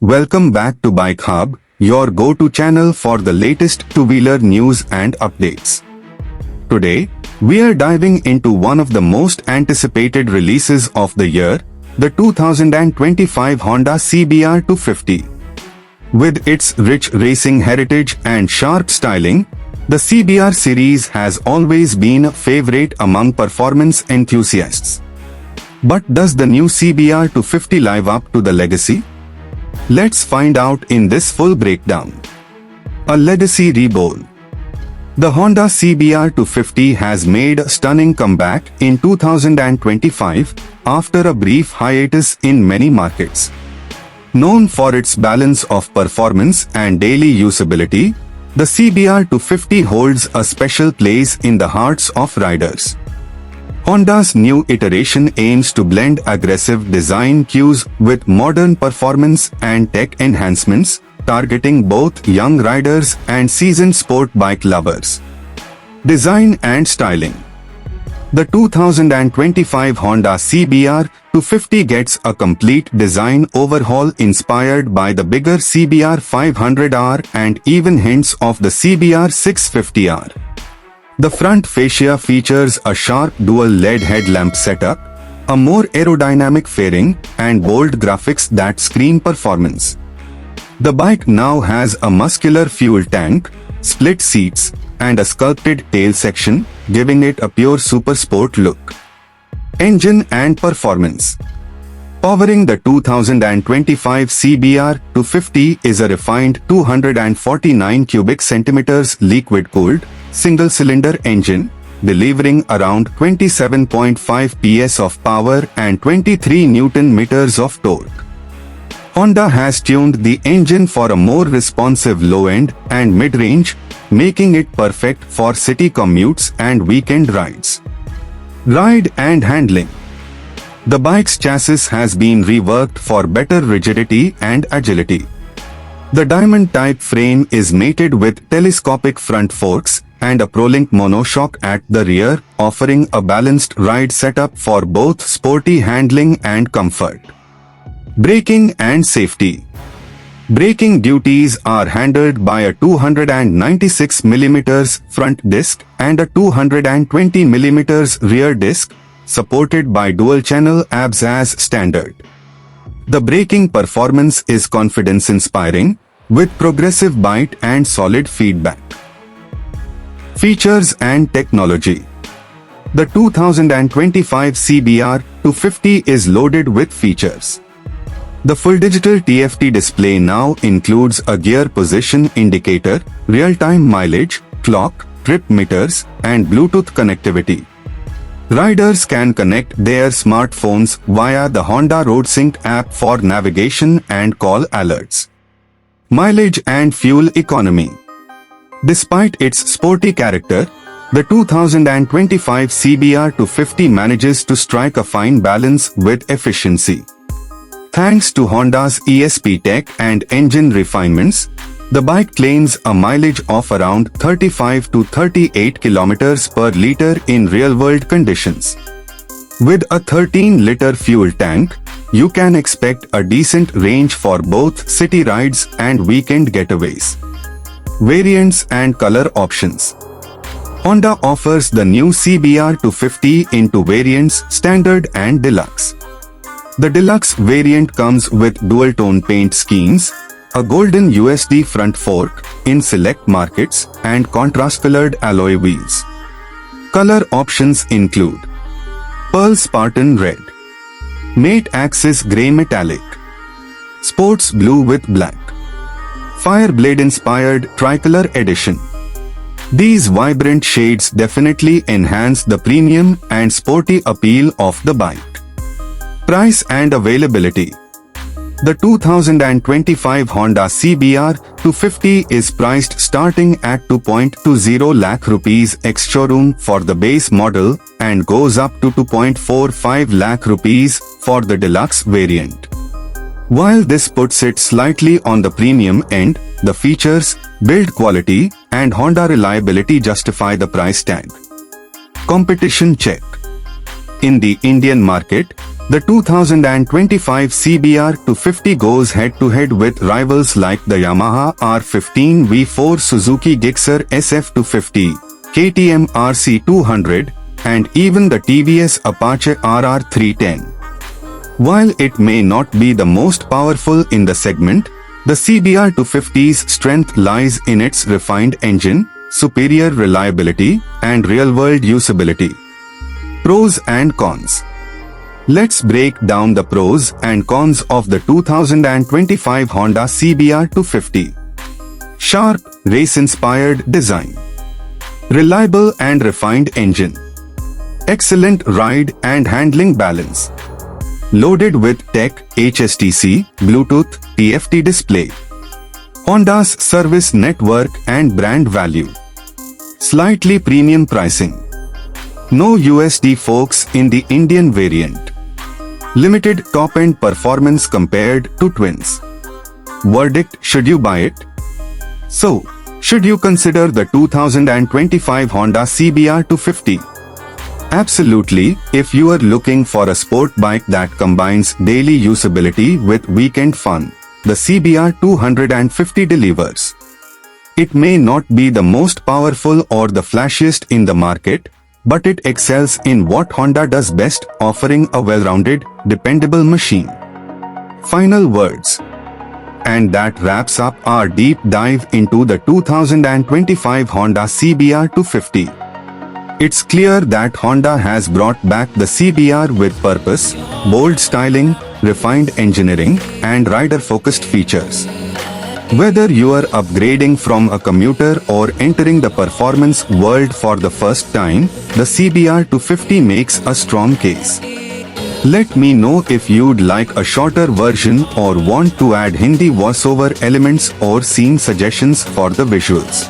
Welcome back to Bike Hub, your go-to channel for the latest two-wheeler news and updates. Today, we are diving into one of the most anticipated releases of the year, the 2025 Honda CBR 250. With its rich racing heritage and sharp styling, the CBR series has always been a favorite among performance enthusiasts. But does the new CBR 250 live up to the legacy? Let's find out in this full breakdown. A legacy reborn. The Honda CBR 250 has made a stunning comeback in 2025 after a brief hiatus in many markets. Known for its balance of performance and daily usability, the CBR 250 holds a special place in the hearts of riders. Honda's new iteration aims to blend aggressive design cues with modern performance and tech enhancements, targeting both young riders and seasoned sport bike lovers. Design and styling. The 2025 Honda CBR 250 gets a complete design overhaul inspired by the bigger CBR 500R and even hints of the CBR 650R. The front fascia features a sharp dual LED headlamp setup, a more aerodynamic fairing, and bold graphics that scream performance. The bike now has a muscular fuel tank, split seats, and a sculpted tail section, giving it a pure supersport look. Engine and performance. Powering the 2025 CBR 250 is a refined 249 cubic centimeters liquid-cooled, single-cylinder engine, delivering around 27.5 PS of power and 23 Nm of torque. Honda has tuned the engine for a more responsive low-end and mid-range, making it perfect for city commutes and weekend rides. Ride and handling. The bike's chassis has been reworked for better rigidity and agility. The diamond-type frame is mated with telescopic front forks and a ProLink monoshock at the rear, offering a balanced ride setup for both sporty handling and comfort. Braking and safety. Braking duties are handled by a 296 mm front disc and a 220 mm rear disc, supported by dual-channel ABS as standard. The braking performance is confidence-inspiring, with progressive bite and solid feedback. Features and technology. The 2025 CBR 250 is loaded with features. The full digital TFT display now includes a gear position indicator, real-time mileage, clock, trip meters, and Bluetooth connectivity. Riders can connect their smartphones via the Honda RoadSync app for navigation and call alerts. Mileage and fuel economy. Despite its sporty character, the 2025 CBR 250 manages to strike a fine balance with efficiency. Thanks to Honda's ESP tech and engine refinements, the bike claims a mileage of around 35 to 38 km per liter in real-world conditions. With a 13-liter fuel tank, you can expect a decent range for both city rides and weekend getaways. Variants and color options. Honda offers the new CBR 250 in two variants, Standard and Deluxe. The Deluxe variant comes with dual-tone paint schemes, a golden USD front fork in select markets, and contrast-colored alloy wheels. Color options include Pearl Spartan Red, Matte Axis Grey Metallic, Sports Blue with Black, Fireblade-inspired Tricolor Edition. These vibrant shades definitely enhance the premium and sporty appeal of the bike. Price and availability. The 2025 Honda CBR 250 is priced starting at 2.20 lakh rupees ex-showroom for the base model and goes up to 2.45 lakh rupees for the deluxe variant. While this puts it slightly on the premium end, the features, build quality, and Honda reliability justify the price tag. Competition check. In the Indian market, The 2025 CBR 250 goes head-to-head with rivals like the Yamaha R15 V4, Suzuki Gixxer SF250, KTM RC200, and even the TVS Apache RR310. While it may not be the most powerful in the segment, the CBR 250's strength lies in its refined engine, superior reliability, and real-world usability. Pros and cons. Let's break down the pros and cons of the 2025 Honda CBR 250. Sharp, race-inspired design. Reliable and refined engine. Excellent ride and handling balance. Loaded with tech, HSTC, Bluetooth, TFT display. Honda's service network and brand value. Slightly premium pricing. No USD forks in the Indian variant. Limited top-end performance compared to twins. Verdict: should you buy it? So, should you consider the 2025 Honda CBR 250? Absolutely, if you are looking for a sport bike that combines daily usability with weekend fun, the CBR 250 delivers. It may not be the most powerful or the flashiest in the market, but it excels in what Honda does best, offering a well-rounded, dependable machine. Final words. And that wraps up our deep dive into the 2025 Honda CBR 250. It's clear that Honda has brought back the CBR with purpose, bold styling, refined engineering, and rider-focused features. Whether you are upgrading from a commuter or entering the performance world for the first time, the CBR 250 makes a strong case. Let me know if you'd like a shorter version or want to add Hindi voiceover elements or scene suggestions for the visuals.